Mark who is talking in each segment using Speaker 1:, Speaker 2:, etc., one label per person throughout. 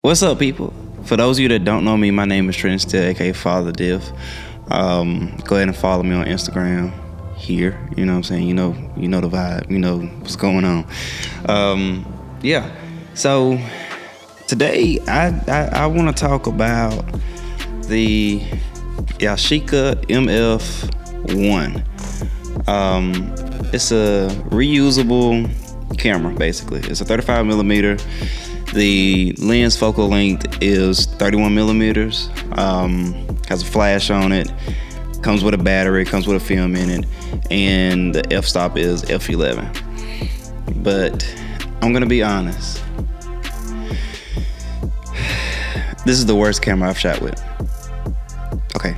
Speaker 1: What's up, people? For those of you that don't know me, my name is Trent Still, aka Fatherrdiff. Go ahead and follow me on Instagram here. You know what I'm saying? You know the vibe. You know what's going on. Yeah. So today I want to talk about the Yashica MF-1. It's a reusable camera, basically. It's a 35 millimeter. The lens focal length is 31 millimeters. Has a flash on it. Comes with a battery. Comes with a film in it. And the f-stop is f11. But I'm gonna be honest. This is the worst camera I've shot with. Okay,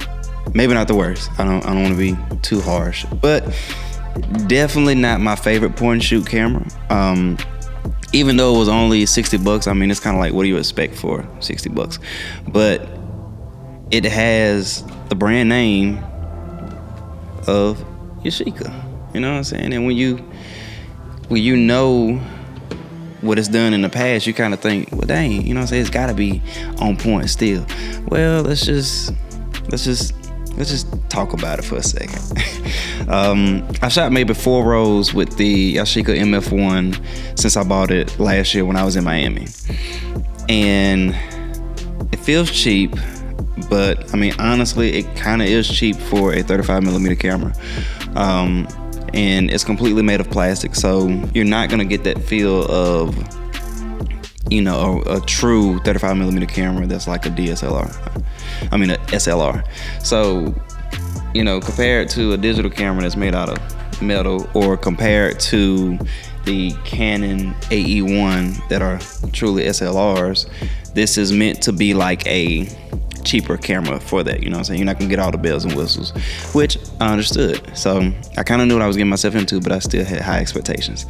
Speaker 1: maybe not the worst. I don't want to be too harsh, but definitely not my favorite point and shoot camera. Even though it was only $60, I mean, it's kind of like, what do you expect for $60? But it has the brand name of Yashica. You know what I'm saying? And when you know what it's done in the past, you kind of think, well, dang, you know what I'm saying? It's got to be on point still. Well, let's just talk about it for a second. I shot maybe 4 rolls with the Yashica MF-1 since I bought it last year when I was in Miami. And it feels cheap, but I mean, honestly, it kind of is cheap for a 35 millimeter camera. And it's completely made of plastic, so you're not gonna get that feel of, you know, a true 35 millimeter camera that's like a DSLR. I mean, a SLR. So, you know, compared to a digital camera that's made out of metal, or compared to the Canon AE1 that are truly SLRs, this is meant to be like a cheaper camera for that. You know what I'm saying? You're not gonna get all the bells and whistles, which I understood. So I kind of knew what I was getting myself into, but I still had high expectations.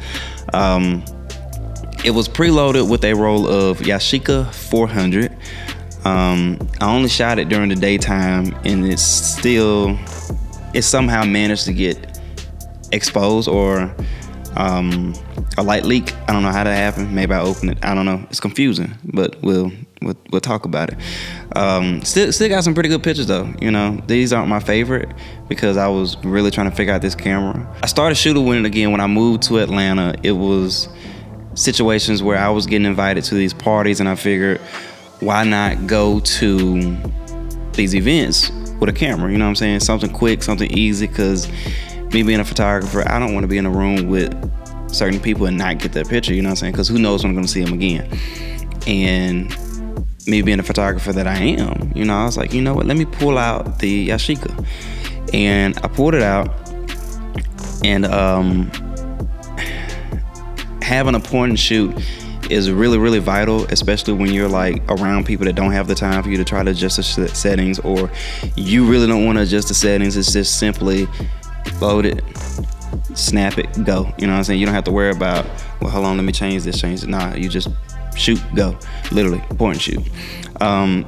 Speaker 1: It was preloaded with a roll of Yashica 400. I only shot it during the daytime, and it somehow managed to get exposed, or a light leak. I don't know how that happened. Maybe I opened it. I don't know. It's confusing, but we'll talk about it. Still got some pretty good pictures though. You know, these aren't my favorite because I was really trying to figure out this camera. I started shooting with it again when I moved to Atlanta. It was situations where I was getting invited to these parties, and I figured, why not go to these events with a camera? You know what I'm saying? Something quick, something easy, because me being a photographer, I don't want to be in a room with certain people and not get their picture, you know what I'm saying? Because who knows when I'm going to see them again. And me being a photographer that I am, you know, I was like, you know what, let me pull out the Yashica. And I pulled it out, and having a point and shoot is really, really vital, especially when you're like around people that don't have the time for you to try to adjust the settings, or you really don't want to adjust the settings. It's just simply load it, snap it, go. You know what I'm saying? You don't have to worry about, well, hold on, let me change this, change it. Nah, you just shoot, go. Literally, point and shoot.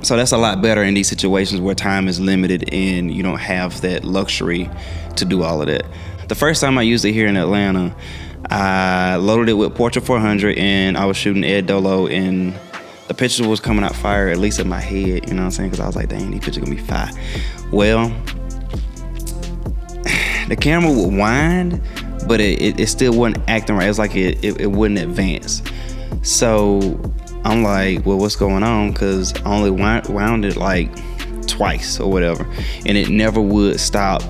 Speaker 1: So that's a lot better in these situations where time is limited and you don't have that luxury to do all of that. The first time I used it here in Atlanta, I loaded it with Portrait 400, and I was shooting Ed Dolo, and the picture was coming out fire, at least in my head, you know what I'm saying? Because I was like, dang, these pictures gonna be fire. Well, the camera would wind, but it still wasn't acting right. It's like it wouldn't advance. So I'm like, well, what's going on? Because I only wound it like twice or whatever, and it never would stop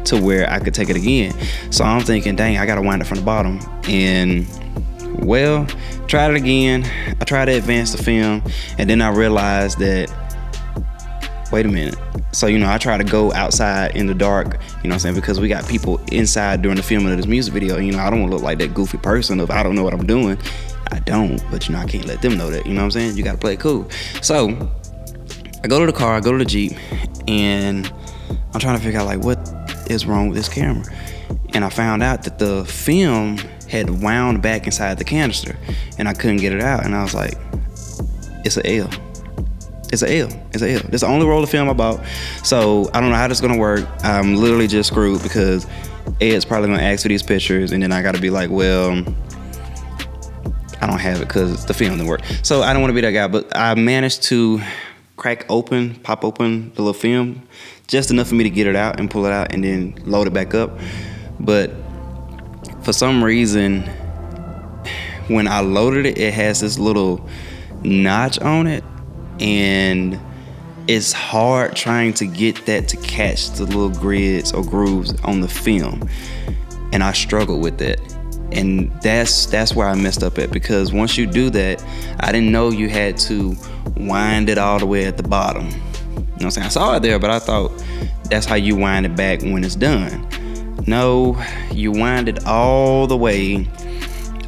Speaker 1: to where I could take it again. So I'm thinking, dang, I gotta wind it from the bottom. And well, tried it again. I tried to advance the film, and then I realized that, wait a minute. So, you know, I try to go outside in the dark, you know what I'm saying, because we got people inside during the filming of this music video. You know, I don't want to look like that goofy person of, I don't know what I'm doing. I don't, but you know, I can't let them know that, you know what I'm saying? You gotta play it cool. So I go to the car, I go to the Jeep, and I'm trying to figure out, like, what is wrong with this camera. And I found out that the film had wound back inside the canister, and I couldn't get it out. And I was like, it's an L. It's an L. It's an L. This is the only roll of film I bought. So I don't know how this is gonna work. I'm literally just screwed, because Ed's probably gonna ask for these pictures, and then I gotta be like, well, I don't have it because the film didn't work. So I don't want to be that guy, but I managed to pop open the little film, just enough for me to get it out and pull it out and then load it back up. But for some reason, when I loaded it, it has this little notch on it, and it's hard trying to get that to catch the little grids or grooves on the film, and I struggled with that. And that's where I messed up at, because once you do that, I didn't know you had to wind it all the way at the bottom. You know what I'm saying? I saw it there, but I thought that's how you wind it back when it's done. No, you wind it all the way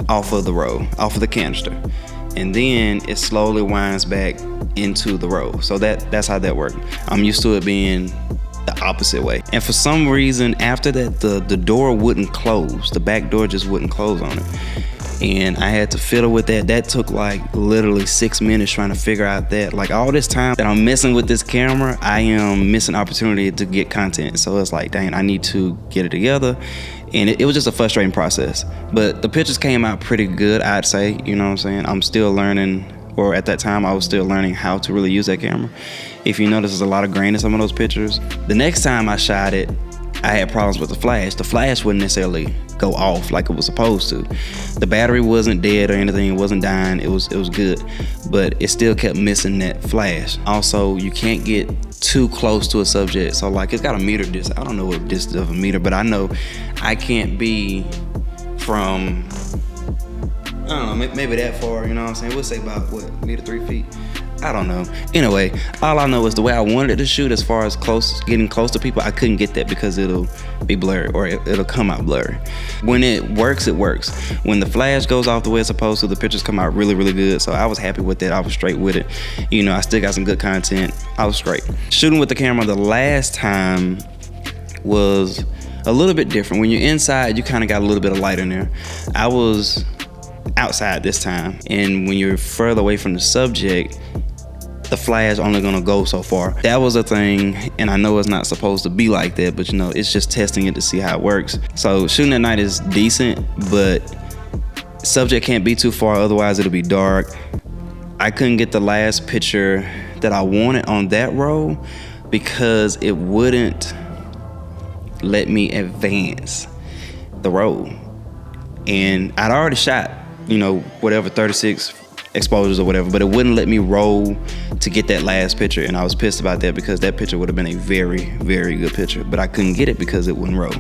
Speaker 1: off of the roll, off of the canister, and then it slowly winds back into the roll. So that's how that worked. I'm used to it being the opposite way. And for some reason, after that, the door wouldn't close. The back door just wouldn't close on it. And I had to fiddle with that. That took like literally 6 minutes trying to figure out that. Like, all this time that I'm messing with this camera, I am missing opportunity to get content. So it's like, dang, I need to get it together. And it was just a frustrating process. But the pictures came out pretty good, I'd say. You know what I'm saying? I'm still learning, or at that time, I was still learning how to really use that camera. If you notice, there's a lot of grain in some of those pictures. The next time I shot it, I had problems with the flash. The flash wouldn't necessarily go off like it was supposed to. The battery wasn't dead or anything, it wasn't dying, it was good, but it still kept missing that flash. Also, you can't get too close to a subject. So like, it's got a meter distance. I don't know what distance of a meter, but I know I can't be from, I don't know, maybe that far, you know what I'm saying? We'll say about, what, meter, 3 feet? I don't know. Anyway, all I know is the way I wanted it to shoot, as far as getting close to people, I couldn't get that because it'll be blurry, or it'll come out blurry. When it works, it works. When the flash goes off the way it's supposed to, the pictures come out really, really good. So I was happy with that. I was straight with it. You know, I still got some good content. I was straight. Shooting with the camera the last time was a little bit different. When you're inside, you kind of got a little bit of light in there. I was outside this time, and when you're further away from the subject, the flash only gonna go so far. That was a thing, and I know it's not supposed to be like that, but you know, it's just testing it to see how it works. So shooting at night is decent, but subject can't be too far, otherwise it'll be dark. I couldn't get the last picture that I wanted on that roll because it wouldn't let me advance the roll. And I'd already shot, you know, whatever, 36 exposures or whatever, but it wouldn't let me roll to get that last picture, and I was pissed about that because that picture would have been a very, very good picture, but I couldn't get it because it wouldn't roll.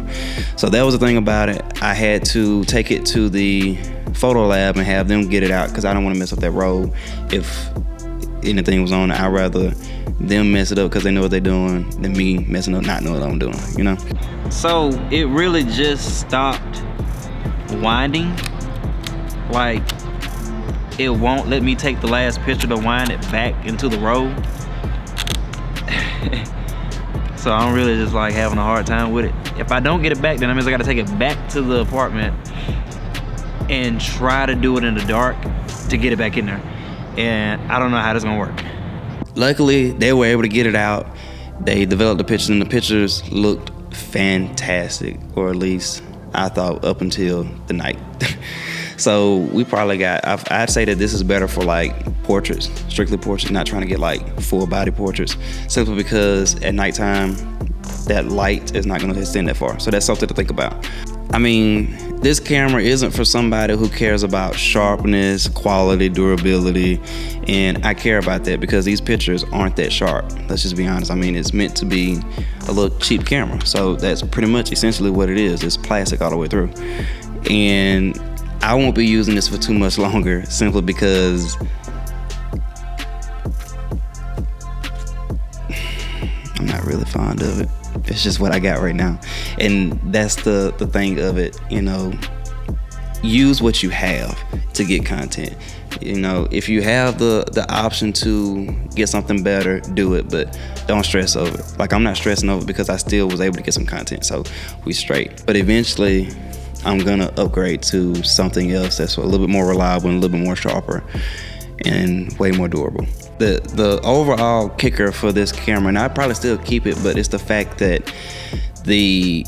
Speaker 1: So that was the thing about it. I had to take it to the photo lab and have them get it out because I don't want to mess up that roll. If anything was on it, I'd rather them mess it up because they know what they're doing than me messing up, not knowing what I'm doing, you know? So it really just stopped winding. Like, it won't let me take the last picture to wind it back into the roll. So I'm really just like having a hard time with it. If I don't get it back, then that means I gotta take it back to the apartment and try to do it in the dark to get it back in there. And I don't know how this is gonna work. Luckily, they were able to get it out. They developed the pictures, and the pictures looked fantastic, or at least I thought up until the night. So we probably got, I'd say that this is better for like portraits, strictly portraits, not trying to get like full body portraits, simply because at nighttime, that light is not gonna extend that far. So that's something to think about. I mean, this camera isn't for somebody who cares about sharpness, quality, durability, and I care about that because these pictures aren't that sharp. Let's just be honest. I mean, it's meant to be a little cheap camera. So that's pretty much essentially what it is. It's plastic all the way through. And I won't be using this for too much longer simply because I'm not really fond of it. It's just what I got right now. And that's the thing of it, you know, use what you have to get content. You know, if you have the option to get something better, do it, but don't stress over it. Like, I'm not stressing over it because I still was able to get some content, so we straight. But eventually, I'm gonna upgrade to something else that's a little bit more reliable and a little bit more sharper and way more durable. The overall kicker for this camera, and I'd probably still keep it, but it's the fact that the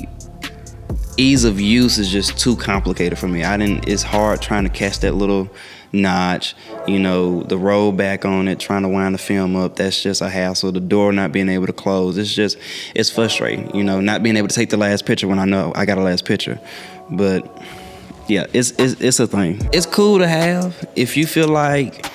Speaker 1: ease of use is just too complicated for me. It's hard trying to catch that little notch, you know, the roll back on it, trying to wind the film up. That's just a hassle. The door not being able to close. It's frustrating, you know, not being able to take the last picture when I know I got a last picture. But yeah, it's a thing. It's cool to have if you feel like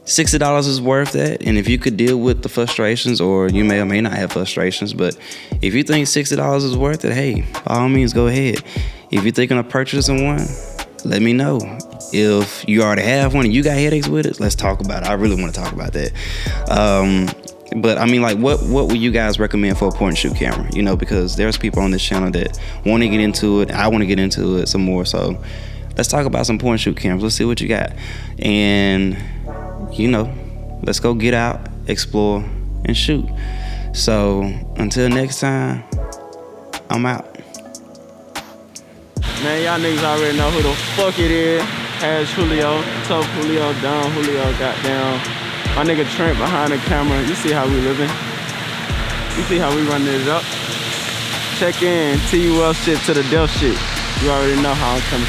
Speaker 1: $60 is worth that, and if you could deal with the frustrations, or you may or may not have frustrations, but if you think $60 is worth it, hey, by all means, go ahead. If you're thinking of purchasing one, let me know. If you already have one and you got headaches with it, let's talk about it. I really want to talk about that. But I mean, like, what would you guys recommend for a point and shoot camera? You know, because there's people on this channel that want to get into it. I want to get into it some more. So let's talk about some point and shoot cameras. Let's see what you got. And you know, let's go get out, explore, and shoot. So until next time, I'm out.
Speaker 2: Man, y'all niggas already know who the fuck it is. Has Julio, tough Julio, down Julio, goddamn. My nigga Trent behind the camera. You see how we living. You see how we running it up. Check in, TUL shit to the death shit. You already know how I'm coming.